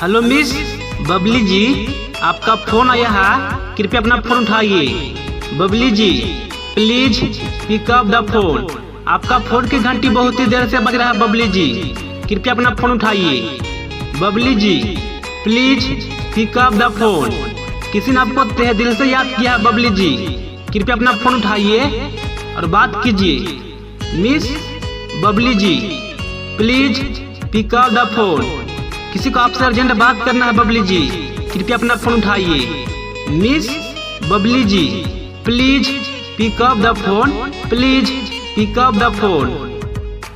Hello miss Babli जी, आपका phone आया है, कृपया अपना फोन उठाइए। Babli ji please pick up the phone. आपका फोन की घंटी बहुत ही देर से बज रहा है। बबली जी कृपया अपना फोन उठाइए। Babli ji please pick up the phone. किसी ने आपको तहे दिल से याद किया है। बबली जी कृपया अपना फोन उठाइए और बात कीजिए। Miss Babli ji please pick up the phone. किसी को आपसे अर्जेंट बात करना है। बबली जी कृपया अपना फोन उठाइए। Miss Babli ji please pick up the phone. Please pick up the phone.